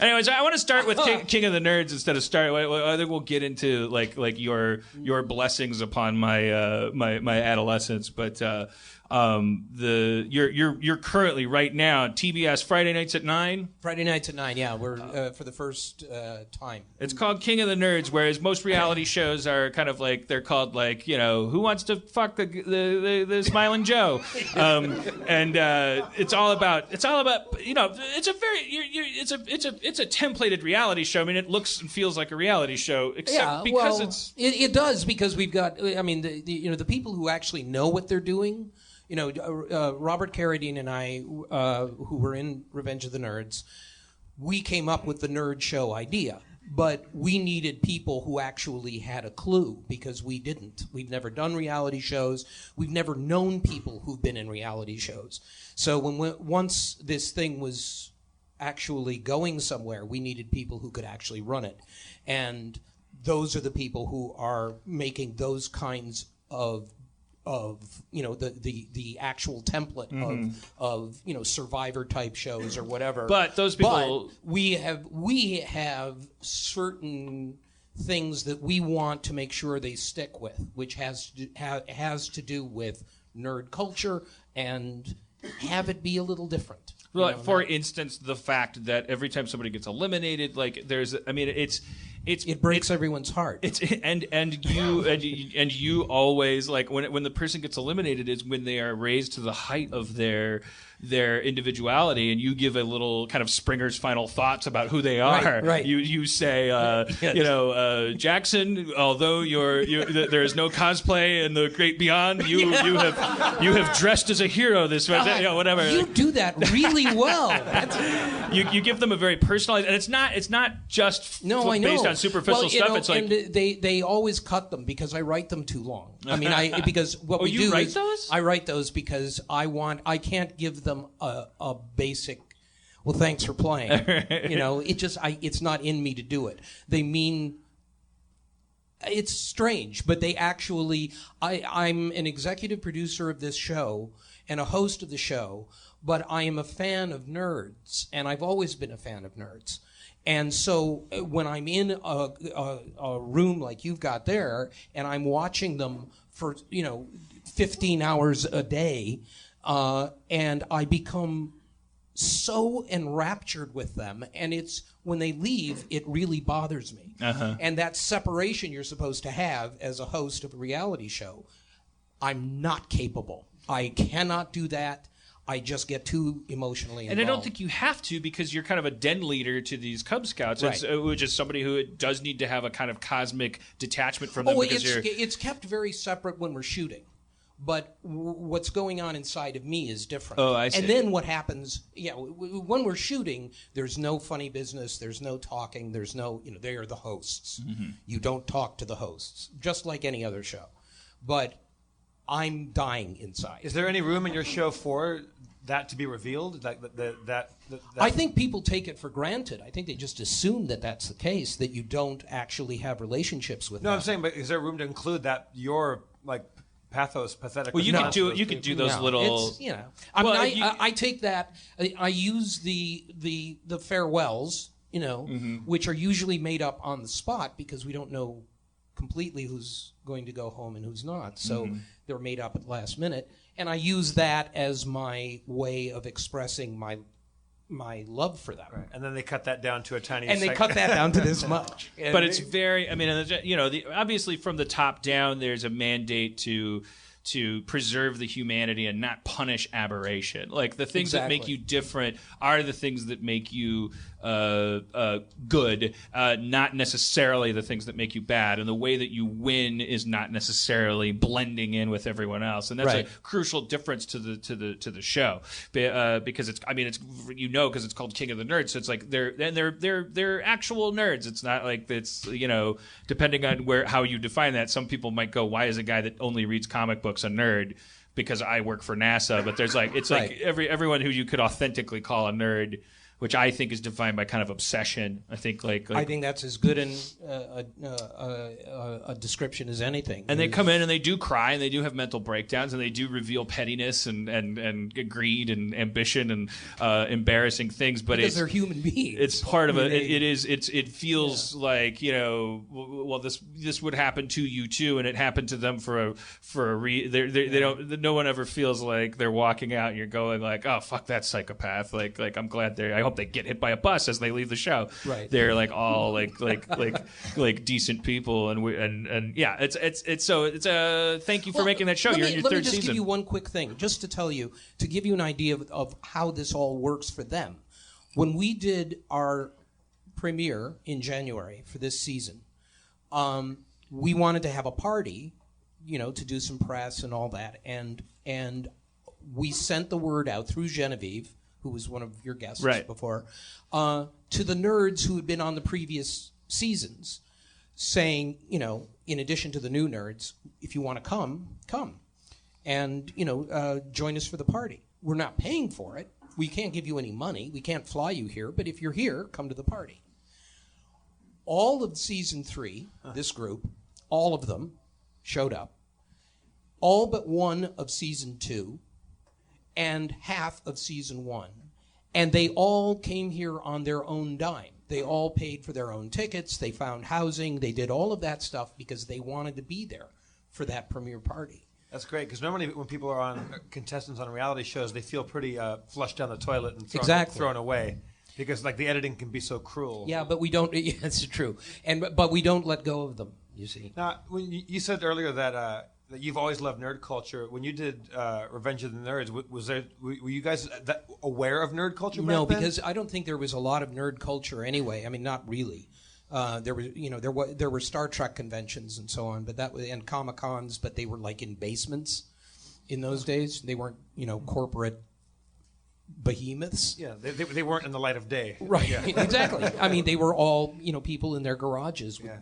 Anyways, I want to start with King of the Nerds instead of start. I think we'll get into like your blessings upon my my adolescence, but you're currently right now TBS Friday nights at 9. Friday nights at 9. Yeah, we're for the first time. It's called King of the Nerds, whereas most reality shows are kind of like they're called like Who Wants to Fuck the Smiling Joe, and it's all about it's a very it's a templated reality show. I mean, it looks and feels like a reality show, except because it does because we've got. I mean, the people who actually know what they're doing. Robert Carradine and I, who were in Revenge of the Nerds, we came up with the nerd show idea. But we needed people who actually had a clue because we didn't. We've never done reality shows. We've never known people who've been in reality shows. So once this thing was actually going somewhere, we needed people who could actually run it. And those are the people who are making those kinds of the actual template of Survivor type shows or whatever. But those people, we have certain things that we want to make sure they stick with, which has to do with nerd culture and have it be a little different. Well, for instance, the fact that every time somebody gets eliminated, it breaks everyone's heart. And you always like when the person gets eliminated is when they are raised to the height of their individuality, and you give a little kind of Springer's final thoughts about who they are. Right. You say, Jackson, although there is no cosplay in the great beyond, you have dressed as a hero this whatever. You do that really well. You give them a very personalized, and it's not just based on superficial stuff. It's like, and they always cut them because I write them too long. I mean, because what we do you write is those? I write those because I can't give them a basic. Well, thanks for playing. It's not in me to do it. They mean. It's strange, but they actually. I'm an executive producer of this show and a host of the show, but I am a fan of nerds, and I've always been a fan of nerds. And so when I'm in a room like you've got there, and I'm watching them for 15 hours a day, and I become so enraptured with them, and it's when they leave, it really bothers me. And that separation you're supposed to have as a host of a reality show, I'm not capable. I cannot do that. I just get too emotionally involved. And I don't think you have to, because you're kind of a den leader to these Cub Scouts, right. Which is somebody who does need to have a kind of cosmic detachment from them. It's kept very separate when we're shooting. But what's going on inside of me is different. Oh, I see. And then what happens, when we're shooting, there's no funny business, there's no talking, there's no, they are the hosts. Mm-hmm. You don't talk to the hosts, just like any other show. But I'm dying inside. Is there any room in your show for that to be revealed? I think people take it for granted. I think they just assume that that's the case, that you don't actually have relationships with them. No, I'm saying, but is there room to include that your pathetic? Well, you could do those little. I take that. I use the farewells, mm-hmm. which are usually made up on the spot because we don't know completely who's going to go home and who's not. So mm-hmm. they're made up at the last minute, and I use that as my way of expressing my love for them. Right. And then they cut that down to a tiny. And they cut that down to this much. But it's very. I mean, obviously from the top down, there's a mandate to preserve the humanity and not punish aberration. Like the things that make you different are the things that make you good, not necessarily the things that make you bad. And the way that you win is not necessarily blending in with everyone else. And that's a crucial difference to the show, because it's because it's called King of the Nerds. So it's like they're actual nerds. It's not like it's depending on how you define that. Some people might go, why is a guy that only reads comic books a nerd? Because I work for NASA. But there's like it's like everyone who you could authentically call a nerd which I think is defined by kind of obsession. I think I think that's as good a description as anything. And they come in and they do cry and they do have mental breakdowns and they do reveal pettiness and greed and ambition and embarrassing things. But because they're human beings. It's part of it feels like, well, this would happen to you too, and it happened to them for a they don't. No one ever feels like they're walking out and you're going like, oh fuck that psychopath. Like I'm glad I hope they get hit by a bus as they leave the show. Right. They're like all like decent people and yeah. It's a thank you for making that show. You're in your third season. Let me just give you one quick thing, just to give you an idea of how this all works for them. When we did our premiere in January for this season, we wanted to have a party, to do some press and all that, and we sent the word out through Genevieve, who was one of your guests before, to the nerds who had been on the previous seasons, saying, in addition to the new nerds, if you want to come, and join us for the party. We're not paying for it. We can't give you any money. We can't fly you here. But if you're here, come to the party. All of season 3, this group, all of them showed up. All but one of season 2 and half of season 1. And they all came here on their own dime. They all paid for their own tickets. They found housing. They did all of that stuff because they wanted to be there for that premiere party. That's great, because normally when people are contestants on reality shows, they feel pretty flushed down the toilet and thrown away, because like the editing can be so cruel. Yeah, but we don't. Yeah, that's true, but we don't let go of them. You see. Now, when you said earlier that you've always loved nerd culture. When you did Revenge of the Nerds, were you guys aware of nerd culture back then? No, because I don't think there was a lot of nerd culture anyway. I mean, not really. There were Star Trek conventions and so on, and Comic Cons, but they were like in basements in those days. They weren't, corporate behemoths. Yeah, they weren't in the light of day. Right, yeah. Exactly. I mean, they were all, people in their garages with